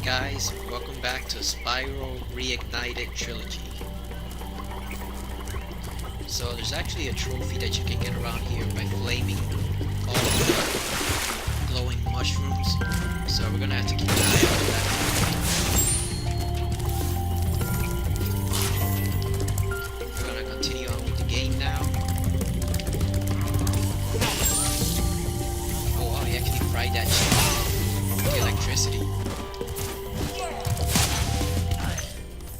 guys, welcome back to Spyro Reignited Trilogy. So there's actually a trophy that you can get around here by flaming all of the glowing mushrooms. So we're gonna have to keep an eye out for that. We're gonna continue on with the game now. Oh wow, he actually fried that chicken with electricity.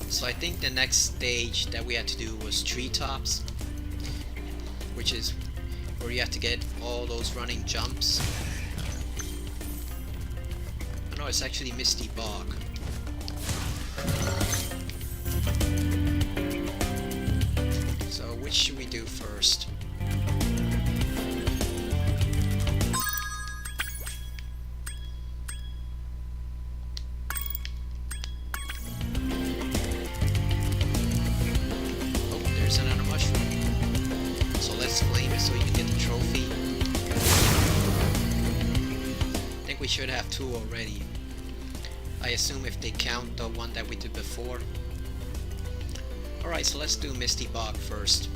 So I think the next stage that we had to do was treetops, which is where you have to get all those running jumps. Oh no, it's actually Misty Bog. So which should we do first? There's another mushroom. So let's flame it so we can get the trophy. I think we should have two already. I assume if they count the one that we did before. Alright, so let's do Misty Bog first.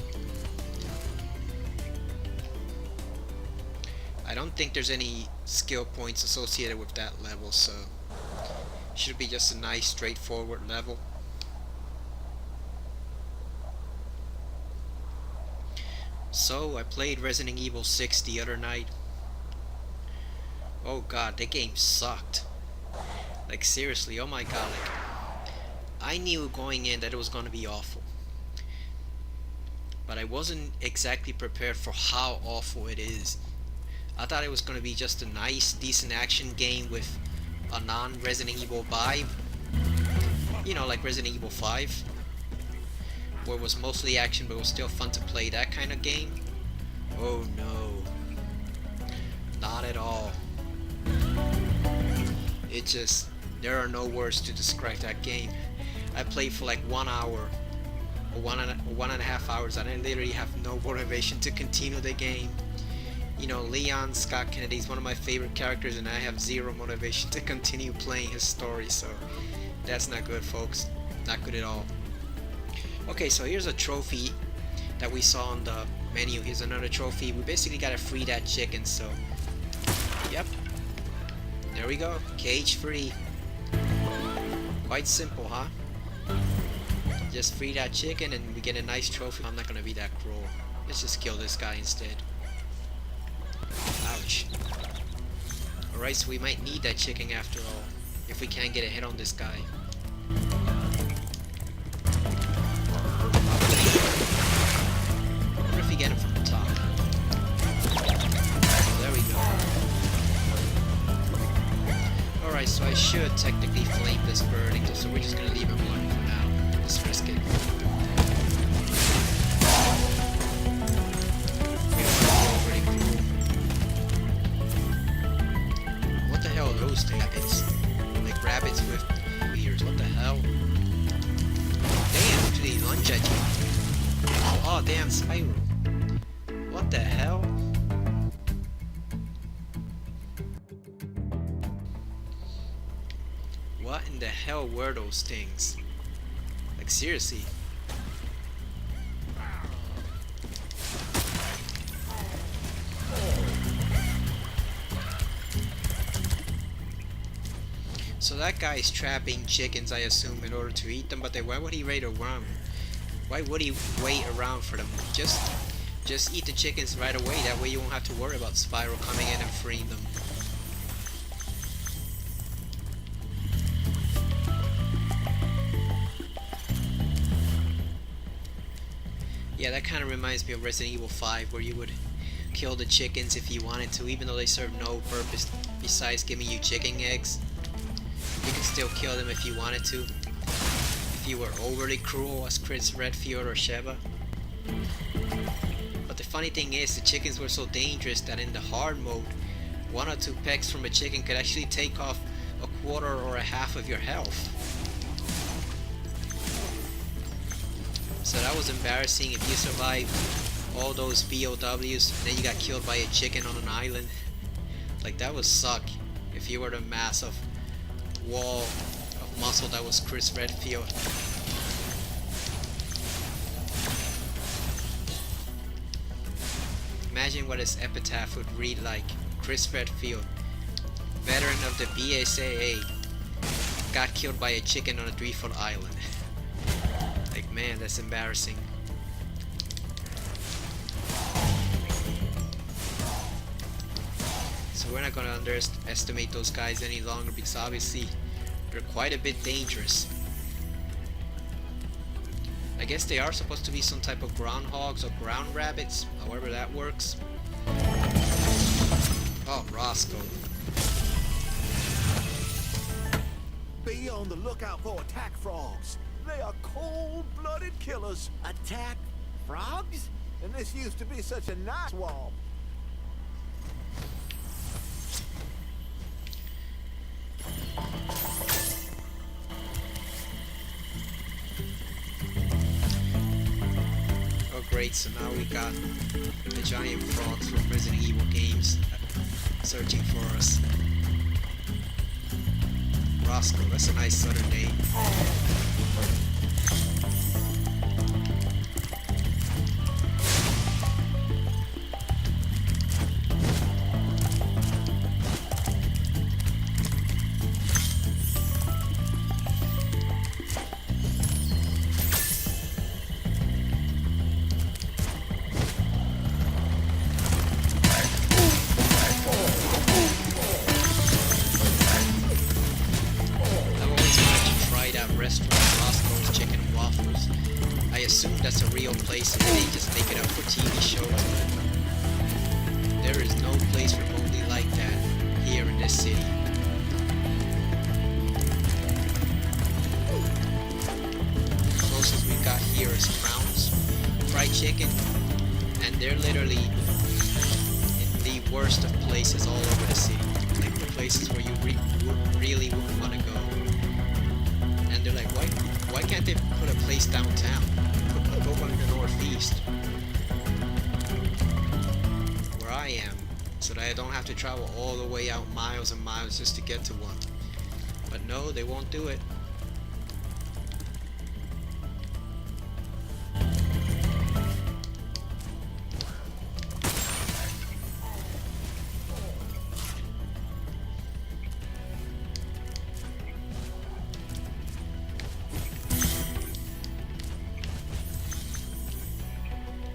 I don't think there's any skill points associated with that level, so should be just a nice straightforward level. So, I played Resident Evil 6 the other night. Oh god, that game sucked. Like seriously, oh my god, like I knew going in that it was gonna be awful. But I wasn't exactly prepared for how awful it is. I thought it was gonna be just a nice, decent action game with a non-Resident Evil vibe. You know, like Resident Evil 5. Where it was mostly action but it was still fun to play, that kind of game. Oh no, not at all. It just, there are no words to describe that game. I played for like 1 hour or one and a half hours and I literally have no motivation to continue the game. You know, Leon Scott Kennedy is one of my favorite characters and I have zero motivation to continue playing his story, so that's not good, folks. Not good at all. Okay, so here's a trophy that we saw on the menu. Here's another trophy. We basically gotta free that chicken, so yep, there we go, cage free. Quite simple, huh? Just free that chicken and we get a nice trophy. I'm not gonna be that cruel. Let's just kill this guy instead. Ouch. Alright, so we might need that chicken after all if we can't get a hit on this guy. Get him from the top. There we go. Alright, so I should technically flame this burning, so we're just gonna leave him alone for now. Let's risk it. What the hell are those rabbits? Like rabbits with ears. What the hell? Damn, do they lunge at you? Oh damn, Spyro. What the hell? What in the hell were those things? Like seriously. So that guy is trapping chickens, I assume, in order to eat them, but then why would he wait around? Why would he wait around for them? Just eat the chickens right away, that way you won't have to worry about Spyro coming in and freeing them. Yeah, that kind of reminds me of Resident Evil 5, where you would kill the chickens if you wanted to, even though they serve no purpose besides giving you chicken eggs. You could still kill them if you wanted to, if you were overly cruel as Chris Redfield or Sheva. But the funny thing is, the chickens were so dangerous that in the hard mode, 1 or 2 pecks from a chicken could actually take off a quarter or a half of your health. So that was embarrassing if you survived all those BOWs and then you got killed by a chicken on an island. Like that would suck if you were the massive wall muscle that was Chris Redfield. Imagine what his epitaph would read like. Chris Redfield, veteran of the BSAA, got killed by a chicken on a 3-foot island. Like, man, that's embarrassing. So we're not gonna underestimate those guys any longer, because obviously they're quite a bit dangerous. I guess they are supposed to be some type of groundhogs or ground rabbits, however that works. Oh, Roscoe. Be on the lookout for attack frogs. They are cold-blooded killers. Attack frogs? And this used to be such a nice swamp. Oh great, so now we got the giant frogs from Resident Evil games searching for us. Roscoe, that's a nice southern name. That's a real place and they just make it up for TV shows. There is no place remotely like that here in this city. The closest we got here is Crown's Fried Chicken, and they're literally in the worst of places all over the city. Like the places where you really wouldn't want to go. And they're like, why can't they put a place downtown? Over in the northeast, where I am, so that I don't have to travel all the way out miles and miles just to get to one. But no, they won't do it.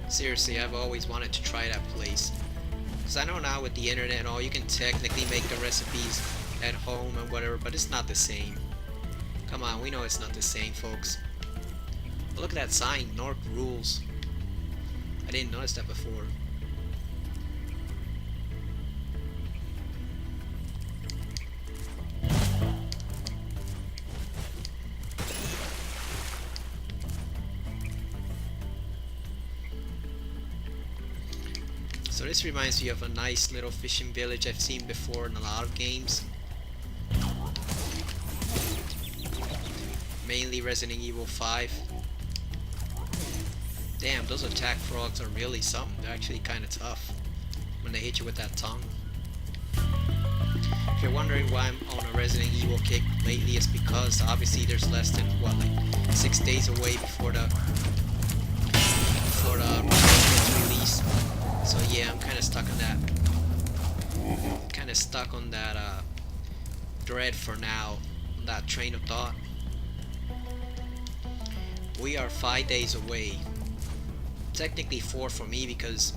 Seriously, I've always wanted to try that place. Because I know now with the internet and all, you can technically make the recipes at home and whatever, but it's not the same. Come on, we know it's not the same, folks. But look at that sign, North Rules. I didn't notice that before. So this reminds me of a nice little fishing village I've seen before in a lot of games. Mainly Resident Evil 5. Damn, those attack frogs are really something. They're actually kind of tough when they hit you with that tongue. If you're wondering why I'm on a Resident Evil kick lately, it's because obviously there's less than, what, like 6 days away before the release. So yeah, I'm kind of stuck on that. Kind of stuck on that thread for now, on that train of thought. We are 5 days away. Technically 4 for me because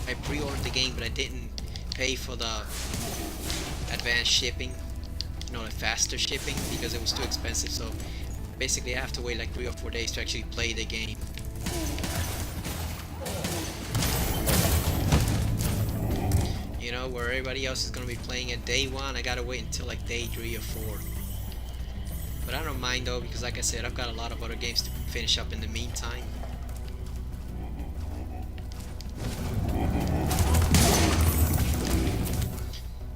I pre-ordered the game, but I didn't pay for the advanced shipping, you know, the faster shipping, because it was too expensive. So basically I have to wait like 3 or 4 days to actually play the game. You know, where everybody else is gonna be playing it day 1, I gotta wait until like day 3 or 4. But I don't mind though, because like I said, I've got a lot of other games to finish up in the meantime.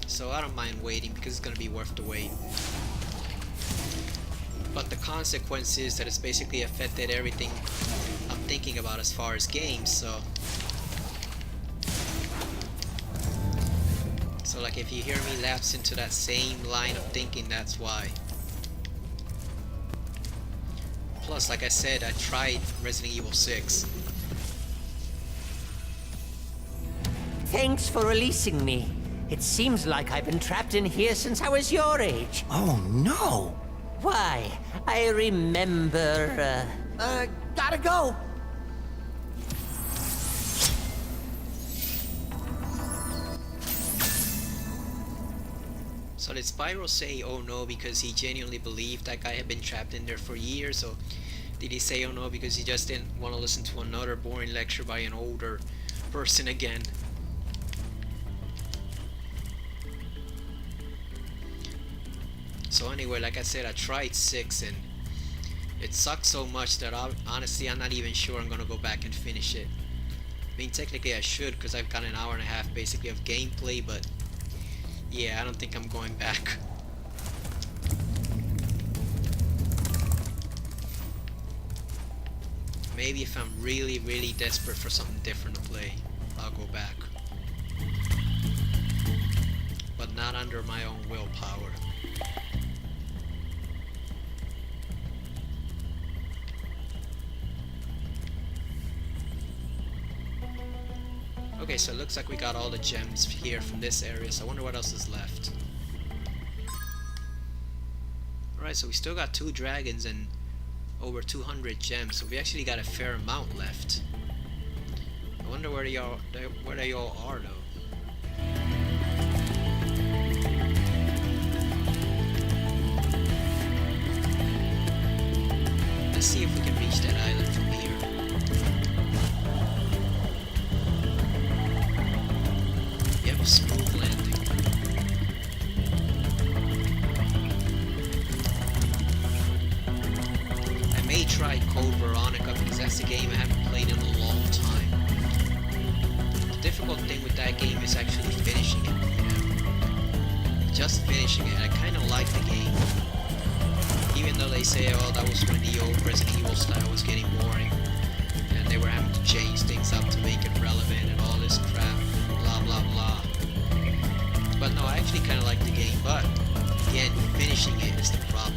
So I don't mind waiting, because it's gonna be worth the wait. But the consequence is that it's basically affected everything I'm thinking about as far as games, so So like if you hear me lapse into that same line of thinking, that's why. Plus, like I said, I tried Resident Evil 6. Thanks for releasing me. It seems like I've been trapped in here since I was your age. Oh, no. Why, I remember, Gotta go. So did Spyro say oh no because he genuinely believed that guy had been trapped in there for years, or did he say oh no because he just didn't want to listen to another boring lecture by an older person again? So anyway, like I said, I tried 6 and it sucked so much that honestly I'm not even sure I'm gonna go back and finish it. I mean, technically I should because I've got an hour and a half basically of gameplay, but yeah, I don't think I'm going back. Maybe if I'm really, really desperate for something different to play, I'll go back. But not under my own willpower. Okay, so it looks like we got all the gems here from this area, so I wonder what else is left. Alright, so we still got 2 dragons and over 200 gems, so we actually got a fair amount left. I wonder where they all are though. Let's see if we can reach that island from here. Yep, smooth landing. I may try Code Veronica because that's a game I haven't played in a long time. The difficult thing with that game is actually finishing it, you know? Just finishing it. I kind of like the game. Even though they say, oh, that was when the old Resident Evil style was getting boring and they were having to change things up to make it relevant and all this crap, blah blah blah. But no, I actually kind of like the game, but again, finishing it is the problem.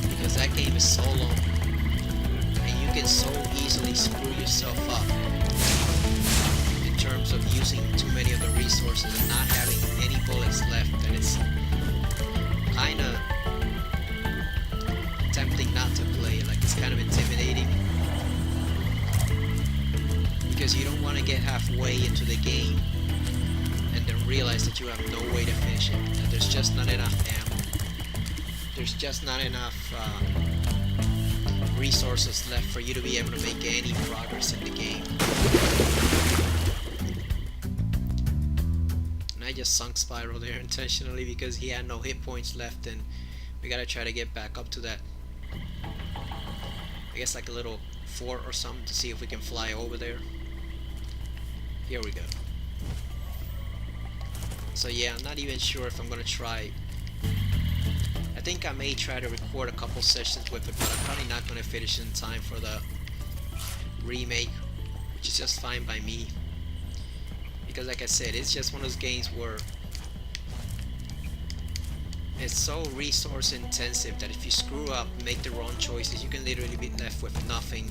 Because that game is so long and you can so easily screw yourself up in terms of using too many of the resources and not having any bullets left, and it's kind of tempting not to play. Like, it's kind of intimidating because you don't want to get halfway into the game and then realize that you have no way to finish it, that there's just not enough ammo, there's just not enough resources left for you to be able to make any progress in the game. I just sunk Spyro there intentionally because he had no hit points left, and we gotta try to get back up to that, I guess like a little fort or something, to see if we can fly over there. Here we go. So yeah, I'm not even sure if I'm gonna try. I think I may try to record a couple sessions with it, but I'm probably not gonna finish in time for the remake, which is just fine by me. Because like I said, it's just one of those games where it's so resource intensive that if you screw up, make the wrong choices, you can literally be left with nothing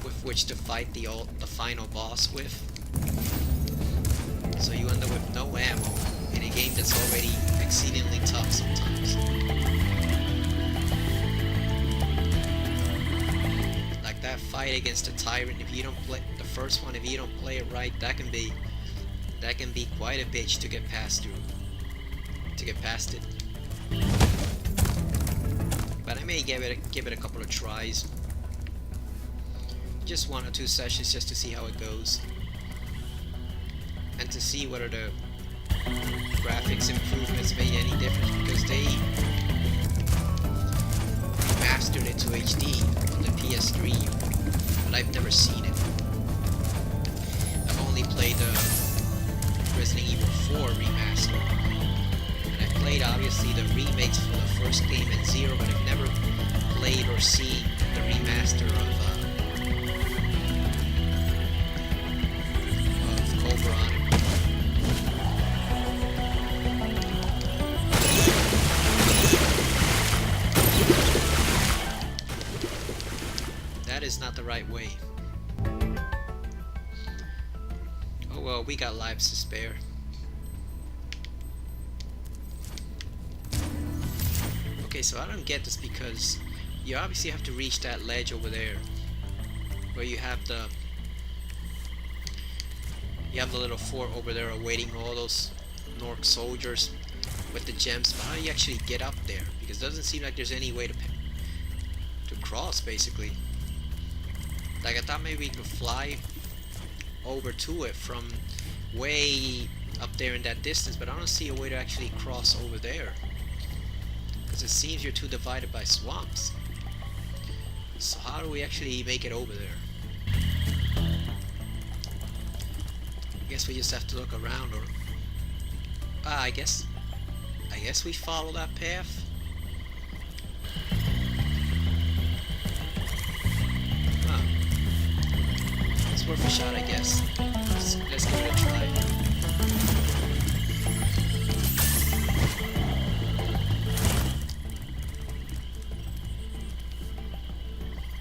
with which to fight the final boss with. So you end up with no ammo in a game that's already exceedingly tough sometimes. Like that fight against the tyrant, if you don't play the first one, if you don't play it right, that can be quite a bitch to get past it. But I may give it a couple of tries. Just 1 or 2 sessions just to see how it goes. And to see whether the graphics improvements made any difference, because they remastered it to HD on the PS3, but I've never seen it. I've only played the Resident Evil 4 remaster, and I've played obviously the remakes for the first game and Zero, but I've never played or seen the remaster of right way. Oh well, we got lives to spare. Okay, so I don't get this because you obviously have to reach that ledge over there where you have the little fort over there awaiting all those Nork soldiers with the gems. But how do you actually get up there? Because it doesn't seem like there's any way to cross, basically. Like, I thought maybe we could fly over to it from way up there in that distance, but I don't see a way to actually cross over there. Because it seems you're too divided by swamps. So how do we actually make it over there? I guess we just have to look around, or I guess we follow that path. Huh. It's worth a shot, I guess. Let's give it a try.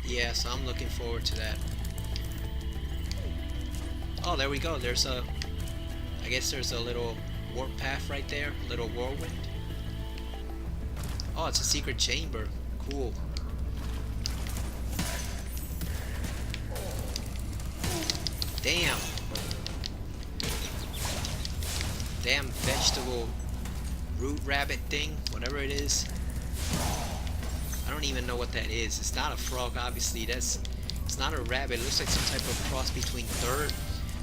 Yeah, so I'm looking forward to that. Oh, there we go. There's a... I guess there's a little warp path right there. Little whirlwind. Oh, it's a secret chamber. Cool. Damn. Damn vegetable root rabbit thing. Whatever it is. I don't even know what that is. It's not a frog, obviously. It's not a rabbit. It looks like some type of cross between dirt,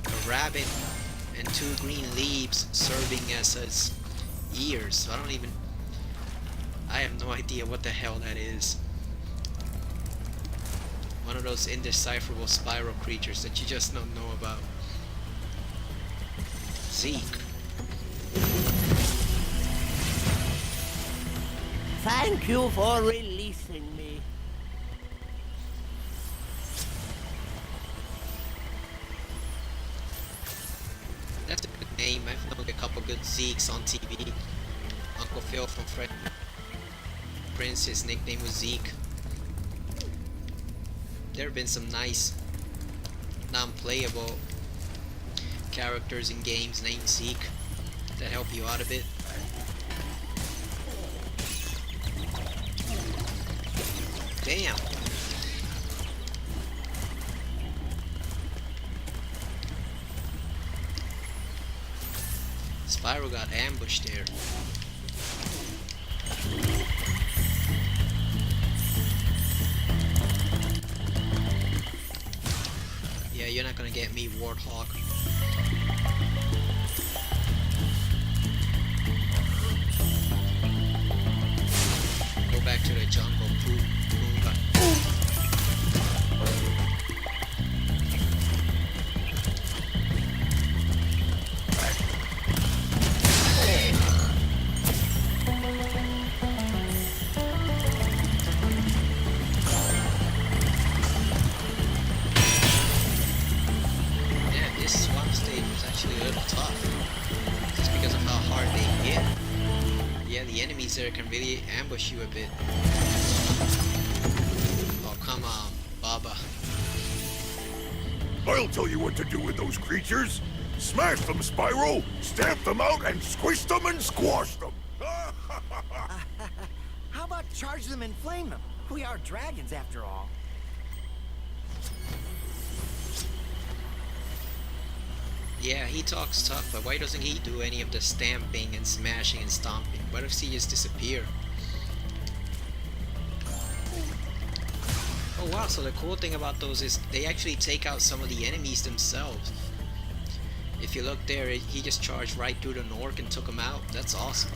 a rabbit, and two green leaves serving as its ears. So I have no idea what the hell that is. One of those indecipherable Spyro creatures that you just don't know about. Zeke. Thank you for releasing me. That's a good name. I've known a couple good Zekes on TV. Uncle Phil from Fresh Prince, his nickname was Zeke. There have been some nice non-playable characters in games named Zeke that help you out a bit. Damn. Spyro got ambushed there. Yeah, you're not gonna get me, Warthog. Go back to the jungle, Pumbaa. Yeah, this swamp stage was actually a little tough, just because of how hard they hit. Yeah, the enemies there can really ambush you a bit. Oh, come on, Baba. I'll tell you what to do with those creatures. Smash them, Spyro! Stamp them out and squish them and squash them! How about charge them and flame them? We are dragons after all. Yeah, he talks tough, but why doesn't he do any of the stamping and smashing and stomping? What if he just disappear? Oh wow, so the cool thing about those is they actually take out some of the enemies themselves. If you look there, he just charged right through the Nork and took them out. That's awesome.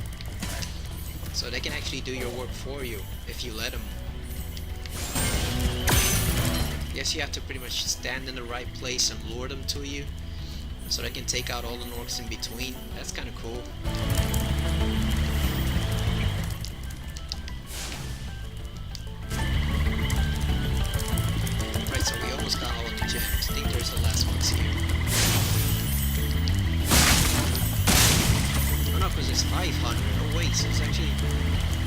So they can actually do your work for you if you let them. Yes, you have to pretty much stand in the right place and lure them to you, so they can take out all the Norks in between. That's kind of cool. Right, so we almost got all of the gems. I think there's the last ones here. Oh no, because it's 500. Oh wait, so it's actually...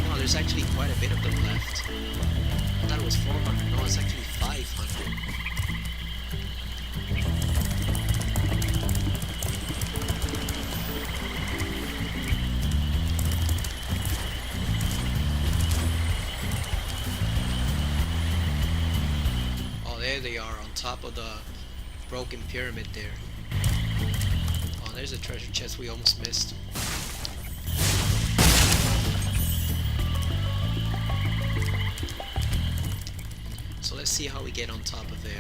No, there's actually quite a bit of them left. I thought it was 400. No, it's actually 500. there they are on top of the broken pyramid there. Oh, there's a treasure chest we almost missed. So let's see how we get on top of there.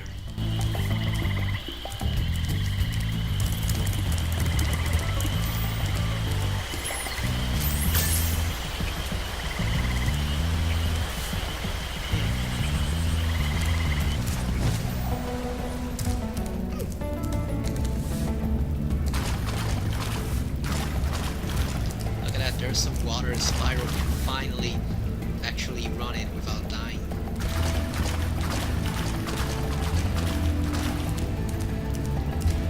Look at that, there's some water. Spyro can finally actually run it without dying.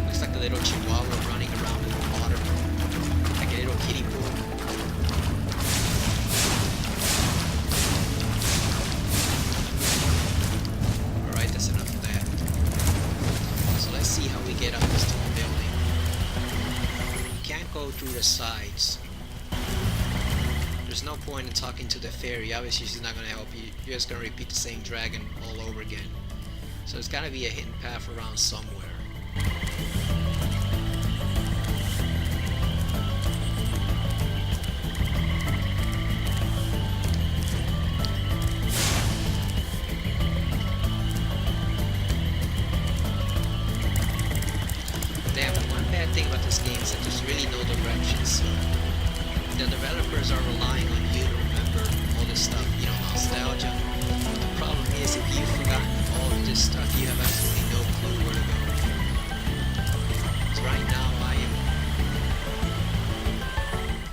Looks like a little chihuahua running around in the water, like a little kiddie pool. Alright, that's enough of that. So let's see how we get up this tall building. You can't go through the sides. There's no point in talking to the fairy. Obviously she's not going to help you. You're just going to repeat the same dragon all over again. So there's got to be a hidden path around somewhere. Damn, one bad thing about this game is that there's really no directions. So the developers are relying on you to remember all this stuff, you know, nostalgia. The problem is if you've forgotten all of this stuff, you have absolutely no clue where to go. So right now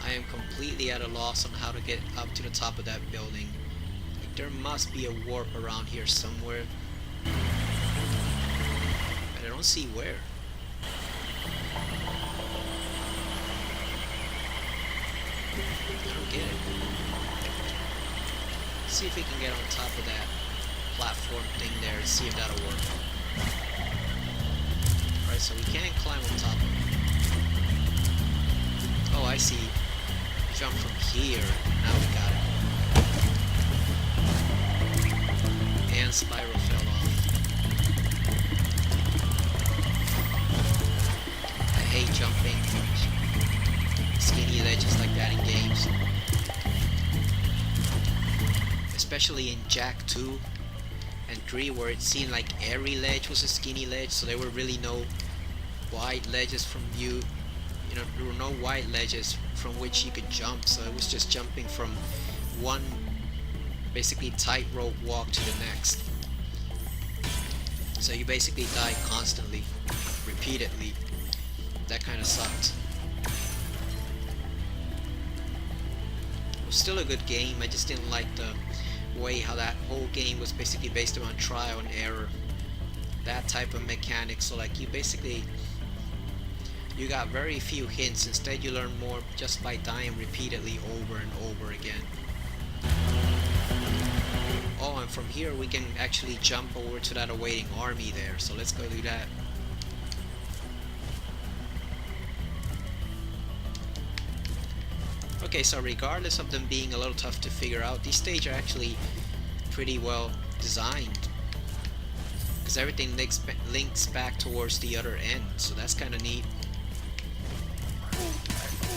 I am completely at a loss on how to get up to the top of that building. Like, there must be a warp around here somewhere, but I don't see where. I don't get it. See if we can get on top of that platform thing there and see if that'll work. Alright, so we can't climb on top of it. Oh, I see. Jump from here. Now we got it. And Spyro fell off. I hate jumping skinny ledges like that in games. Especially in Jak 2 and 3, where it seemed like every ledge was a skinny ledge, so there were really no wide ledges from you. You know, there were no wide ledges from which you could jump, so it was just jumping from one basically tightrope walk to the next. So you basically die constantly, repeatedly. That kind of sucked. It was still a good game, I just didn't like the way how that whole game was basically based on trial and error. That type of mechanic, so like you got very few hints, instead you learn more just by dying repeatedly over and over again. Oh, and from here we can actually jump over to that awaiting army there, so let's go do that. Okay, so regardless of them being a little tough to figure out, these stages are actually pretty well designed, because everything links back towards the other end, so that's kind of neat.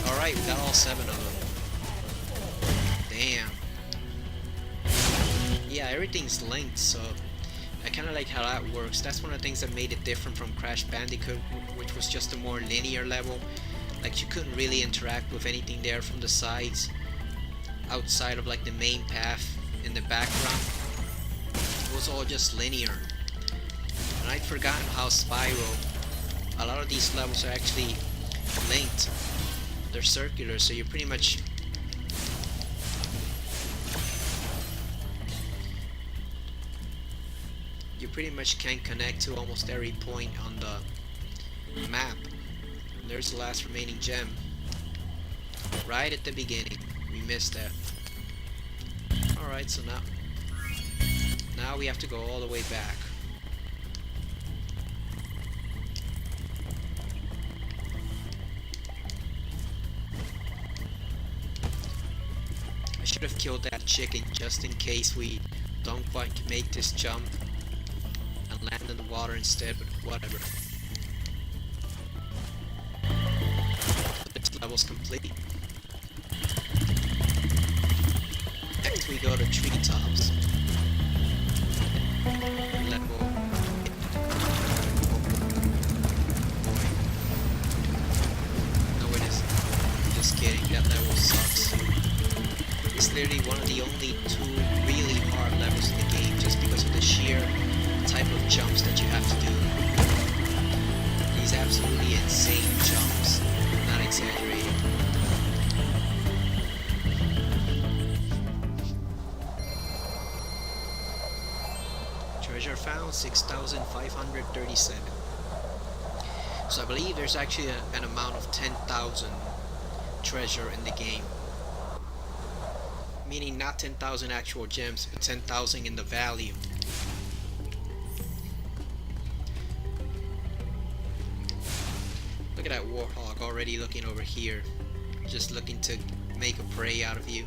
Alright, we got all 7 of them. Damn. Yeah, everything's linked, so I kind of like how that works. That's one of the things that made it different from Crash Bandicoot, which was just a more linear level. Like, you couldn't really interact with anything there from the sides outside of like the main path in the background. It was all just linear. And I'd forgotten how Spyro, a lot of these levels are actually linked. They're circular, so you pretty much can connect to almost every point on the map. There's the last remaining gem. Right at the beginning. We missed that. Alright, so now we have to go all the way back. I should have killed that chicken just in case we don't quite make this jump and land in the water instead, but whatever. This level's complete. Next we go to treetops. Level. No, it isn't. Just kidding. That level sucks. It's literally one of the only two really hard levels in the game, just because of the sheer type of jumps that you have to do. These absolutely insane jumps. Not exaggerating. Treasure found 6,537. So I believe there's actually an amount of 10,000 treasure in the game. Meaning not 10,000 actual gems, but 10,000 in the value. Look at that warthog already looking over here. Just looking to make a prey out of you.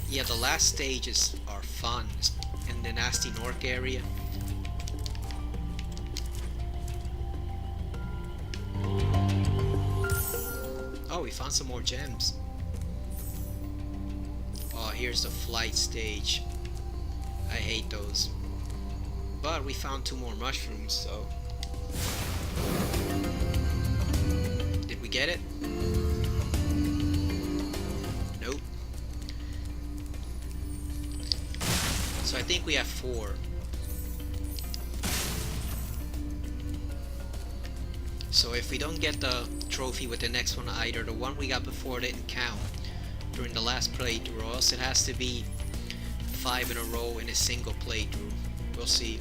Yeah, the last stages are fun in the Nasty Nork area. Oh, we found some more gems. Oh, here's the flight stage. I hate those. But we found 2 more mushrooms, so... Did we get it? Nope. So I think we have 4. So if we don't get the trophy with the next one either, the one we got before didn't count during the last playthrough, or else it has to be 5 in a row in a single playthrough. We'll see.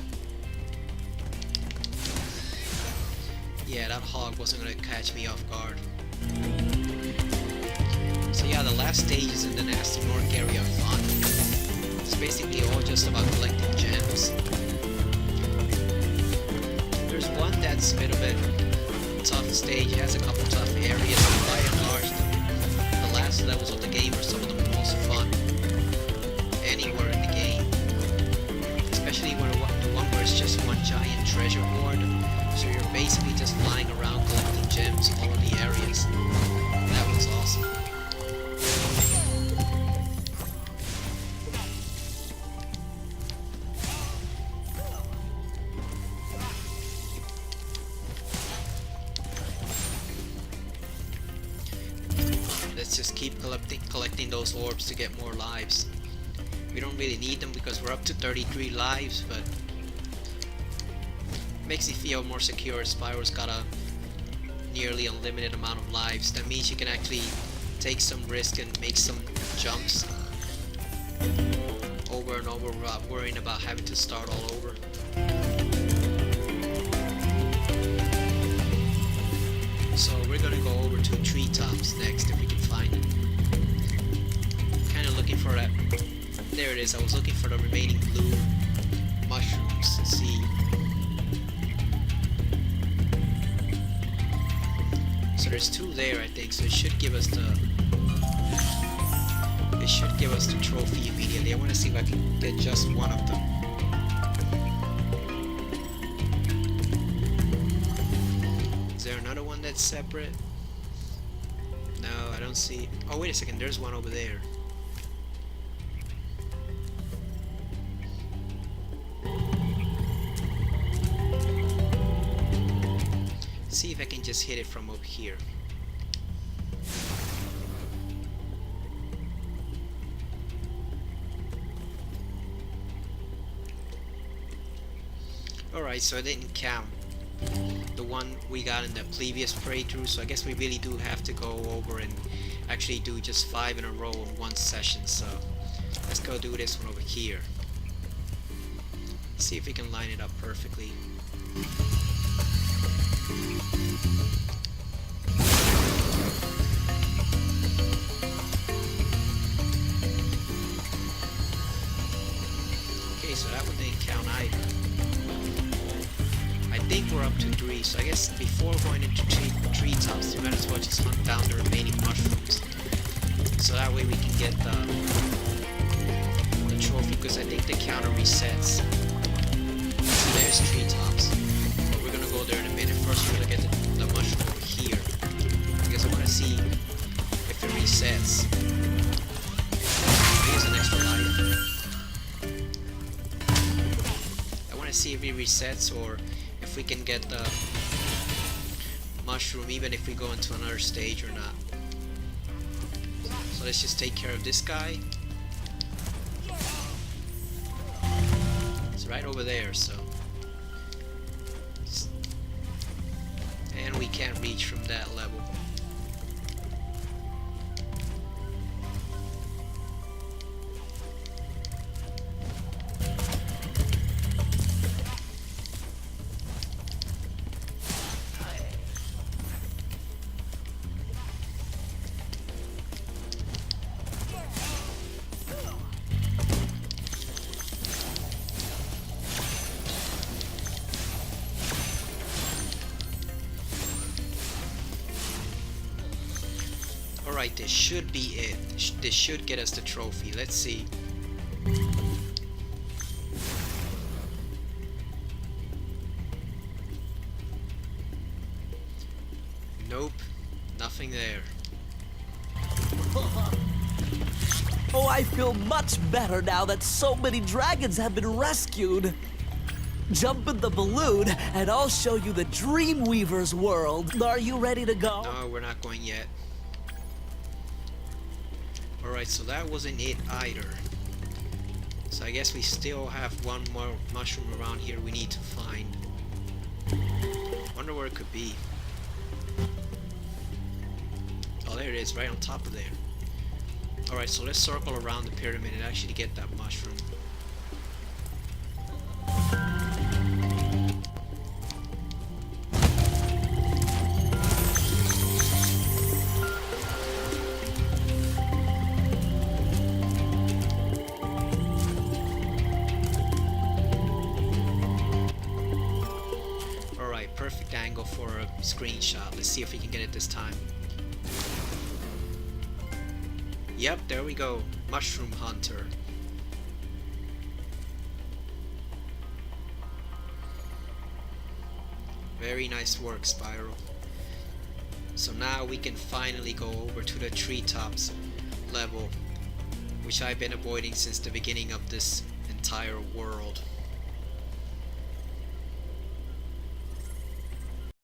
Yeah, that hog wasn't gonna catch me off guard. So yeah, the last stages in the Nasty Nork area are fun. It's basically all just about collecting gems. There's one that's a bit of a tough stage, it has a couple tough areas, but by and large the last levels of the game are some of the most fun anywhere in the game. Especially when the one where it's just one giant treasure hoard, so you're basically just flying around collecting gems all over the areas. That was awesome. Let's just keep collecting those orbs to get more lives. We don't really need them because we're up to 33 lives, but makes you feel more secure. Spyro's got a nearly unlimited amount of lives. That means you can actually take some risk and make some jumps over and over without worrying about having to start all over. So we're gonna go over to treetops next if we can find it. Kinda looking for that. There it is. I was looking for the remaining blue mushrooms to see. So there's 2 there, I think, so it should give us the trophy immediately. I want to see if I can get just one of them. Is there another one that's separate? No, I don't see. Oh, wait a second, there's one over there. See if I can just hit it from up here. Alright, so it didn't count the one we got in the previous playthrough, so I guess we really do have to go over and actually do just 5 in a row in one session. So let's go do this one over here. See if we can line it up perfectly. Okay, so that one didn't count either. I think we're up to 3, so I guess before going into treetops, we might as well just hunt down the remaining mushrooms. So that way we can get the trophy because I think the counter resets. So there's treetops. But we're gonna go there in a minute. First we're gonna get the mushroom over here. Because I wanna see if it resets. Here's an extra life. I wanna see if it resets or if we can get the mushroom even if we go into another stage or not. So let's just take care of this guy. It's right over there, so. And we can't reach from that level. Alright, this should be it. This should get us the trophy. Let's see. Nope, nothing there. Oh, I feel much better now that so many dragons have been rescued. Jump in the balloon and I'll show you the Dreamweaver's world. Are you ready to go? No, we're not going yet. Alright, so that wasn't it either. So I guess we still have one more mushroom around here we need to find. Wonder where it could be. Oh, there it is, right on top of there. Alright, so let's circle around the pyramid and actually get that mushroom. Perfect angle for a screenshot. Let's see if we can get it this time. Yep, there we go. Mushroom Hunter. Very nice work, Spyro. So now we can finally go over to the treetops level, which I've been avoiding since the beginning of this entire world.